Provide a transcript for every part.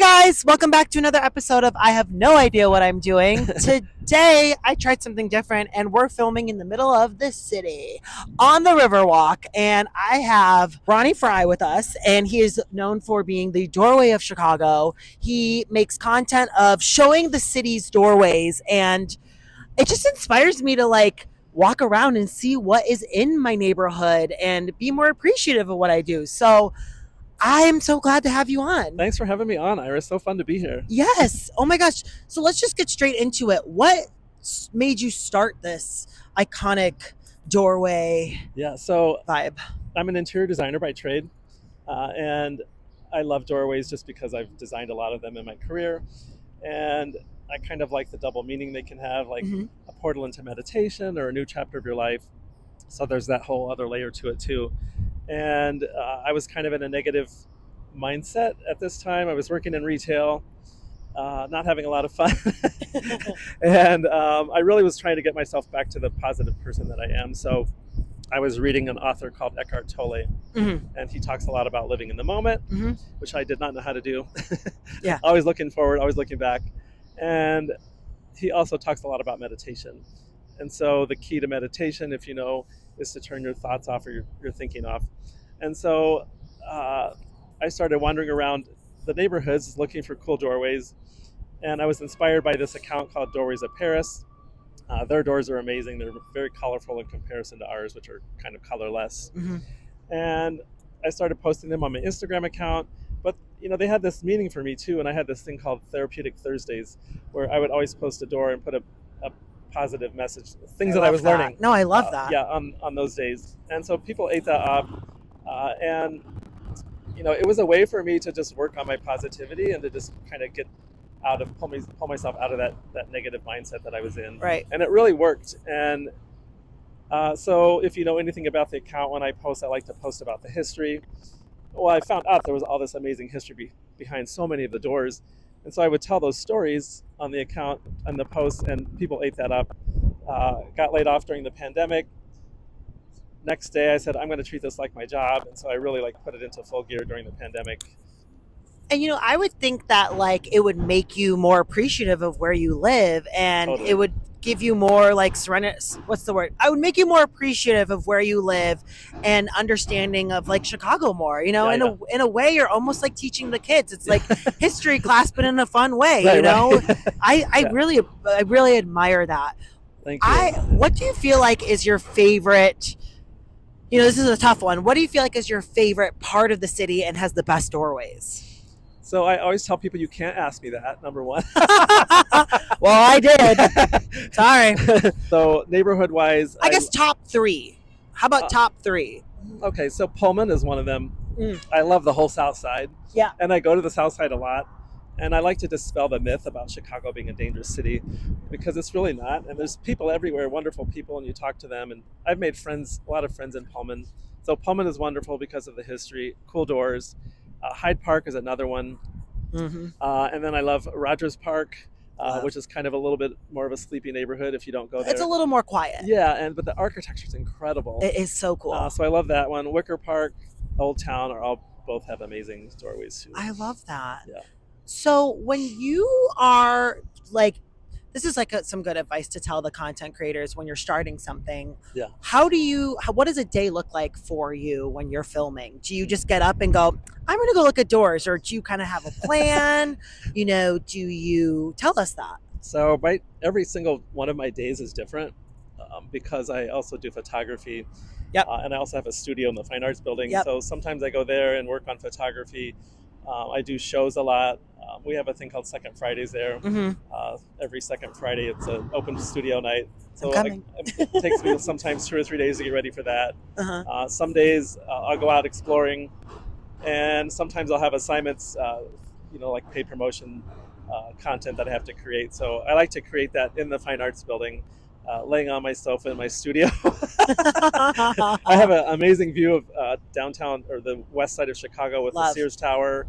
guys, welcome back to another episode of I Have No Idea What I'm Doing. Today, I tried something different, and we're filming in the middle of the city on the Riverwalk. And I have Ronnie Frey with us, and he is known for being the doorway of Chicago. He makes content of showing the city's doorways, and it just inspires me to walk around and see what is in my neighborhood and be more appreciative of what I do. So I'm so glad to have you on. Thanks for having me on, Iris. So fun to be here. Yes. Oh my gosh. So let's just get straight into it. What made you start this iconic doorway Yeah, so vibe? I'm an interior designer by trade, and I love doorways just because I've designed a lot of them in my career. And I kind of like the double meaning they can have, like a portal into meditation or a new chapter of your life. So there's that whole other layer to it too. And I was kind of in a negative mindset at this time. I was working in retail, not having a lot of fun. And I really was trying to get myself back to the positive person that I am. So I was reading an author called Eckhart Tolle, and he talks a lot about living in the moment, which I did not know how to do. Yeah. Always looking forward, always looking back. And he also talks a lot about meditation. And so the key to meditation, if you know, is to turn your thoughts off or your thinking off. And so I started wandering around the neighborhoods looking for cool doorways. And I was inspired by this account called Doorways of Paris. Their doors are amazing. They're very colorful in comparison to ours, which are kind of colorless. And I started posting them on my Instagram account. But they had this meaning for me too. And I had this thing called Therapeutic Thursdays, where I would always post a door and put a positive message, things that I was learning. No, I love that. Yeah, on those days. And so people ate that up. And it was a way for me to just work on my positivity and to just kind of get pull myself out of that negative mindset that I was in. Right. And it really worked. And so if you know anything about the account, when I post, I like to post about the history. Well, I found out there was all this amazing history behind so many of the doors. And so I would tell those stories on the account and the posts, and people ate that up. Got laid off during the pandemic. Next day, I said, I'm going to treat this like my job. And so I really put it into full gear during the pandemic. And I would think that it would make you more appreciative of where you live, and Totally. it would give you more serenity. What's the word? I would make you more appreciative of where you live and understanding of Chicago more. In a way, you're almost like teaching the kids. It's like history class, but in a fun way. Right. I really admire that. Thank you. What do you feel like is your favorite? This is a tough one. What do you feel like is your favorite part of the city and has the best doorways? So I always tell people you can't ask me that, number one. Well, I did. Sorry. So neighborhood-wise, I guess top three. How about top three? Okay, so Pullman is one of them. I love the whole South Side. Yeah. And I go to the South Side a lot. And I like to dispel the myth about Chicago being a dangerous city, because it's really not. And there's people everywhere, wonderful people, and you talk to them. And I've made a lot of friends in Pullman. So Pullman is wonderful because of the history, cool doors. Hyde Park is another one. And then I love Rogers Park, which is kind of a little bit more of a sleepy neighborhood if you don't go there. It's a little more quiet. Yeah, but the architecture is incredible. It is so cool. So I love that one. Wicker Park, Old Town both have amazing doorways too. I love that. Yeah. So when you are this is some good advice to tell the content creators when you're starting something. Yeah. What does a day look like for you when you're filming? Do you just get up and go, I'm going to go look at doors? Or do you kind of have a plan? Do you tell us that? So every single one of my days is different because I also do photography. Yep. And I also have a studio in the Fine Arts Building. Yep. So sometimes I go there and work on photography. I do shows a lot. We have a thing called Second Fridays there. Every second Friday, it's an open studio night. So it takes me sometimes 2 or 3 days to get ready for that. Some days I'll go out exploring, and sometimes I'll have assignments, like paid promotion content that I have to create. So I like to create that in the Fine Arts Building, laying on my sofa in my studio. I have an amazing view of downtown, or the west side of Chicago, with the Sears Tower,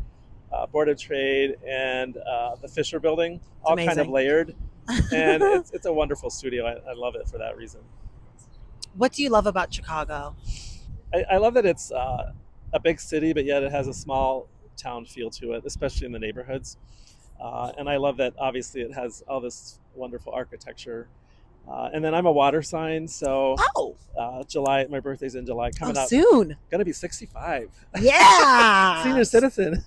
Board of Trade, and the Fisher Building, all kind of layered. And it's a wonderful studio. I love it for that reason. What do you love about Chicago? I love that it's a big city, but yet it has a small uptown feel to it, especially in the neighborhoods. And I love that, obviously, it has all this wonderful architecture. And then I'm a water sign, so Oh, July, my birthday's in July, coming up. soon. Gonna be 65. Yeah. Senior citizen.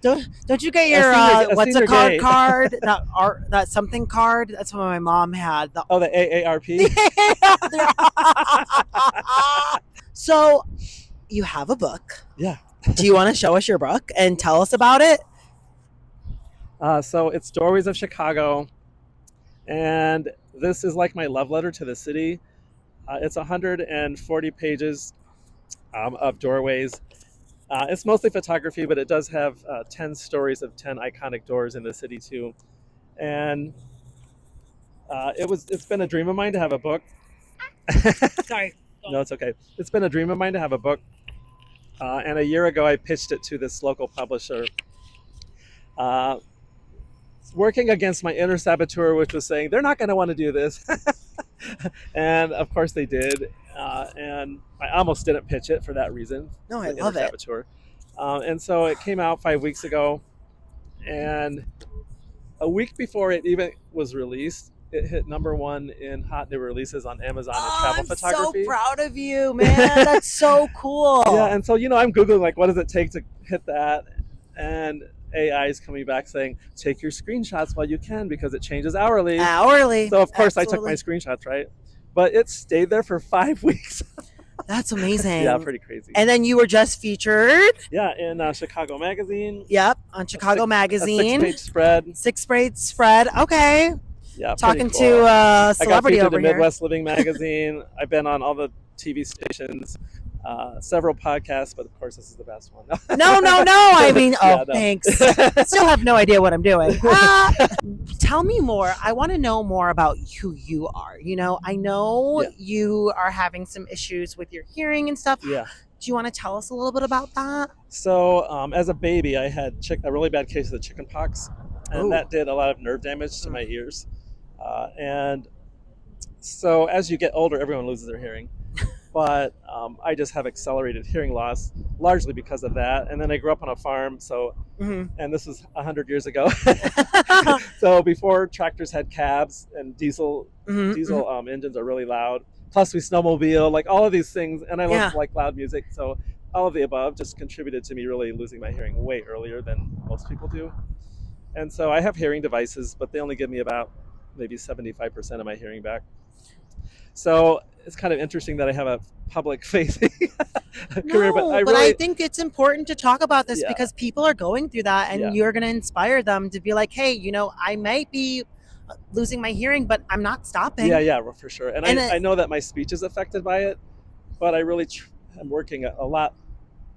don't you get your what's a card? That something card? That's what my mom had. The AARP. So you have a book. Yeah. Do you want to show us your book and tell us about it? So it's Doorways of Chicago, and this is like my love letter to the city. It's 140 pages of doorways. It's mostly photography, but it does have 10 stories of 10 iconic doors in the city too. And it's been a dream of mine to have a book. Sorry. No, it's okay. It's been a dream of mine to have a book. And a year ago, I pitched it to this local publisher, working against my inner saboteur, which was saying, they're not going to want to do this. And of course they did. And I almost didn't pitch it for that reason. No, I love it. Saboteur. And so it came out 5 weeks ago. And a week before it even was released, it hit #1 in hot new releases on Amazon and travel photography. I'm so proud of you, man. That's so cool. Yeah, and so, I'm Googling, like, what does it take to hit that? And AI is coming back saying, take your screenshots while you can because it changes hourly. So, of course, I took my screenshots, right? But it stayed there for 5 weeks. That's amazing. Yeah, pretty crazy. And then you were just featured? Yeah, in Chicago Magazine. Yep, on Chicago Magazine. A 6-page spread. 6-page spread. Okay. Yeah, talking cool. to a celebrity I got over in here. Midwest Living Magazine. I've been on all the TV stations, several podcasts, but of course this is the best one. No. I mean, no. Thanks. Still have no idea what I'm doing. Tell me more. I want to know more about who you are. I know you are having some issues with your hearing and stuff. Yeah. Do you want to tell us a little bit about that? So, as a baby, I had a really bad case of the chicken pox, and that did a lot of nerve damage to my ears. And so as you get older, everyone loses their hearing. But I just have accelerated hearing loss, largely because of that. And then I grew up on a farm, and this was 100 years ago. So before tractors had cabs and diesel engines are really loud. Plus we snowmobile, like all of these things. And I love like loud music. So all of the above just contributed to me really losing my hearing way earlier than most people do. And so I have hearing devices, but they only give me about maybe 75% of my hearing back. So it's kind of interesting that I have a public-facing career, but I think it's important to talk about this because people are going through that, and you're going to inspire them to be like, hey, I might be losing my hearing, but I'm not stopping. Yeah, for sure. And I know that my speech is affected by it, but I really am working a lot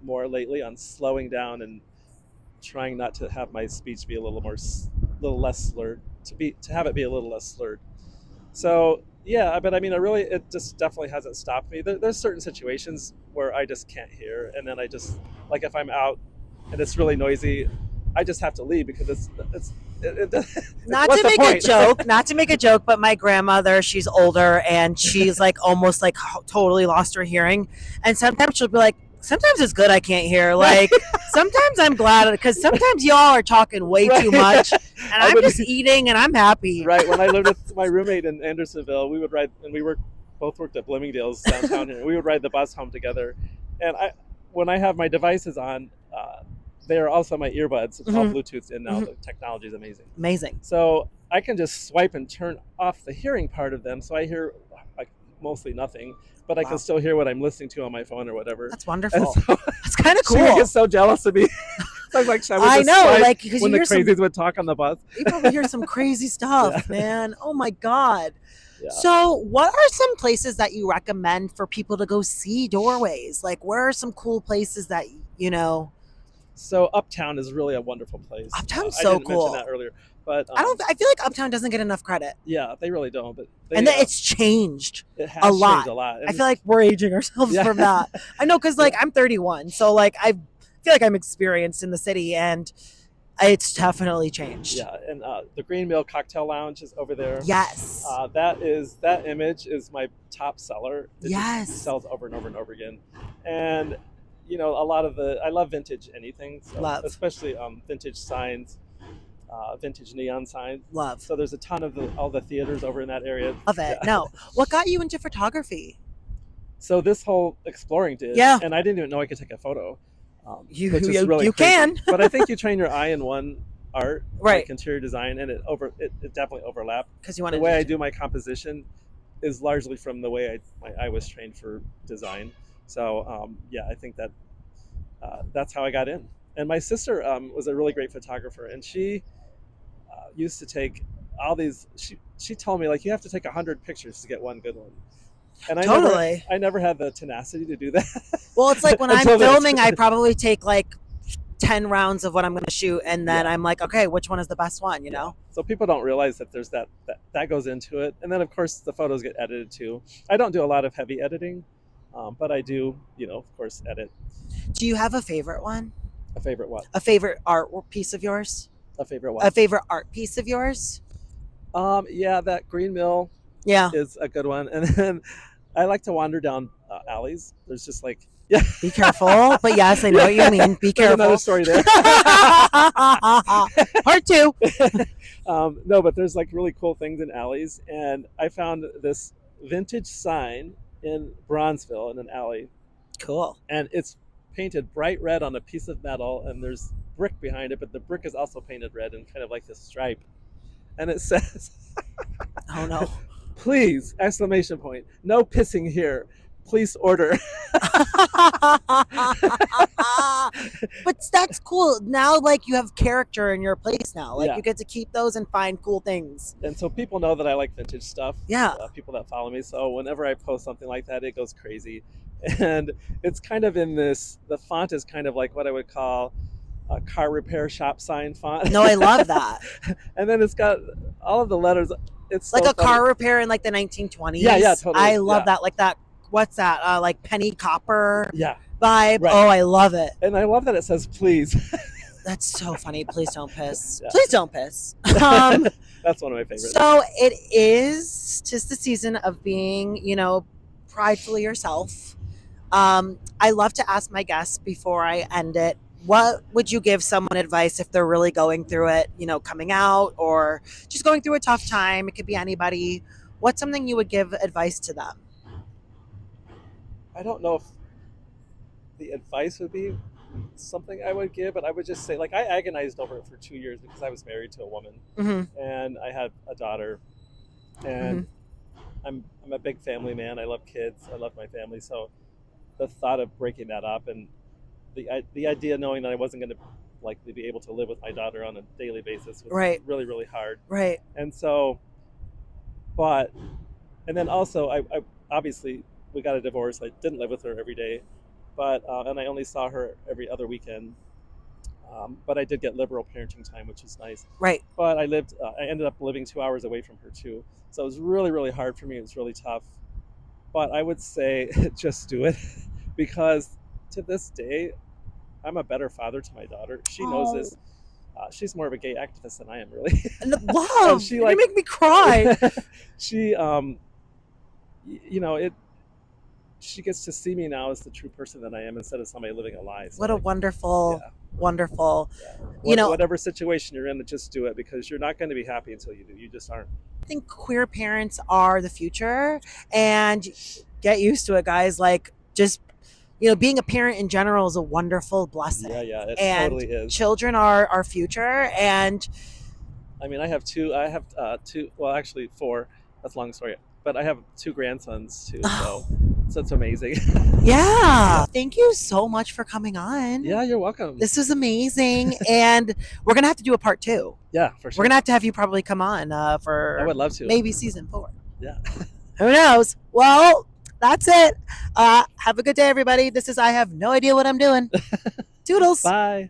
more lately on slowing down and trying not to have my speech be a little less slurred, to have it be a little less slurred. So yeah, but I mean, it just definitely hasn't stopped me. There's certain situations where I just can't hear, and then I just, like, if I'm out and it's really noisy, I just have to leave because not to make a joke, but my grandmother, she's older and she's like almost like totally lost her hearing, and sometimes she'll be like, sometimes it's good I can't hear. Like, sometimes I'm glad because sometimes y'all are talking way too much, and I'm just eating and I'm happy. Right. When I lived with my roommate in Andersonville, we would ride, and both worked at Bloomingdale's downtown here. We would ride the bus home together, and when I have my devices on, they are also my earbuds. It's all Bluetooth in now. The technology is amazing. So I can just swipe and turn off the hearing part of them, so I hear like mostly nothing. But I can still hear what I'm listening to on my phone or whatever. That's wonderful. So, that's kind of cool. She would get so jealous of me. So I was like, I know, like, because when the crazies would talk on the bus. You probably hear some crazy stuff, man. Oh my God. Yeah. So what are some places that you recommend for people to go see doorways? Like, where are some cool places that, So Uptown is really a wonderful place. Uptown's so cool. I didn't mention that earlier. But I feel like Uptown doesn't get enough credit. Yeah, they really don't. But it's changed. It has a lot. Changed a lot. I feel like we're aging ourselves from that. I know, because like I'm 31, so like I feel like I'm experienced in the city, and it's definitely changed. Yeah, and the Green Mill Cocktail Lounge is over there. Yes. That image is my top seller. It yes. just sells over and over and over again, and a lot of I love vintage anything, so Love. especially vintage signs, vintage neon signs. Love. So there's a ton of all the theaters over in that area. Love it. Yeah. No. What got you into photography? So this whole exploring did. Yeah. And I didn't even know I could take a photo. You which is really crazy. can. But I think you train your eye in one art, right? Like interior design, and it definitely overlapped. Because you want the way I do my composition is largely from the way I was trained for design. So I think that that's how I got in. And my sister was a really great photographer, and she used to take all these. She told me, like, you have to take 100 pictures to get one good one. And I never had the tenacity to do that. Well, it's like when I'm filming, I probably take like 10 rounds of what I'm going to shoot, and then I'm like, okay, which one is the best one, you know? So people don't realize that there's that goes into it. And then, of course, the photos get edited too. I don't do a lot of heavy editing, but I do, of course, edit. Do you have a favorite one? A favorite what? A favorite art piece of yours? A favorite what? A favorite art piece of yours? Yeah, that Green Mill is a good one. And then I like to wander down alleys. There's just like, be careful. But yes, I know what you mean. Be careful. Another story there. Part 2. No, but there's like really cool things in alleys. And I found this vintage sign in Bronzeville in an alley. Cool. And it's painted bright red on a piece of metal, and there's brick behind it, but the brick is also painted red and kind of like this stripe. And it says, oh no. Please, exclamation point, no pissing here. Please order. But that's cool. Now, like, you have character in your place now. Like, you get to keep those and find cool things. And so people know that I like vintage stuff. Yeah. People that follow me. So whenever I post something like that, it goes crazy. And it's kind of in this, the font is kind of like what I would call a car repair shop sign font. No, I love that. And then it's got all of the letters. It's like so a funny. Car repair in like the 1920s. Yeah, totally. I love that. Like that. What's that? Like penny copper vibe. Right. Oh, I love it. And I love that it says please. That's so funny. Please don't piss. Please don't piss. That's one of my favorites. So it is just the season of being, pridefully yourself. I love to ask my guests before I end it, what would you give someone advice if they're really going through it, coming out or just going through a tough time? It could be anybody. What's something you would give advice to them? I don't know if the advice would be something I would give, but I would just say, like, I agonized over it for 2 years because I was married to a woman, and I had a daughter, and I'm a big family man. I love kids. I love my family. So the thought of breaking that up and the idea knowing that I wasn't going to likely be able to live with my daughter on a daily basis was really, really hard. Right. And so, and then also I obviously we got a divorce. I didn't live with her every day, but and I only saw her every other weekend. But I did get liberal parenting time, which is nice. Right. But I ended up living 2 hours away from her too. So it was really, really hard for me. It was really tough. But I would say just do it, because to this day, I'm a better father to my daughter. She knows this. She's more of a gay activist than I am, really. Wow, you make me cry. She, she gets to see me now as the true person that I am instead of somebody living a lie. So what a wonderful. Yeah. Whatever situation you're in, just do it, because you're not going to be happy until you do. You just aren't. I think queer parents are the future, and get used to it, guys. Like, just, being a parent in general is a wonderful blessing. Yeah, it totally is. Children are our future, and I mean, I have two, well, actually 4. That's a long story. But I have 2 grandsons too, so it's amazing. Yeah. Thank you so much for coming on. Yeah, you're welcome. This was amazing, and we're gonna have to do a part 2. Yeah, for sure. We're gonna have you probably come on for. I would love to. Maybe season 4. Yeah. Who knows? Well, that's it. Have a good day, everybody. This is I Have No Idea What I'm Doing. Toodles. Bye.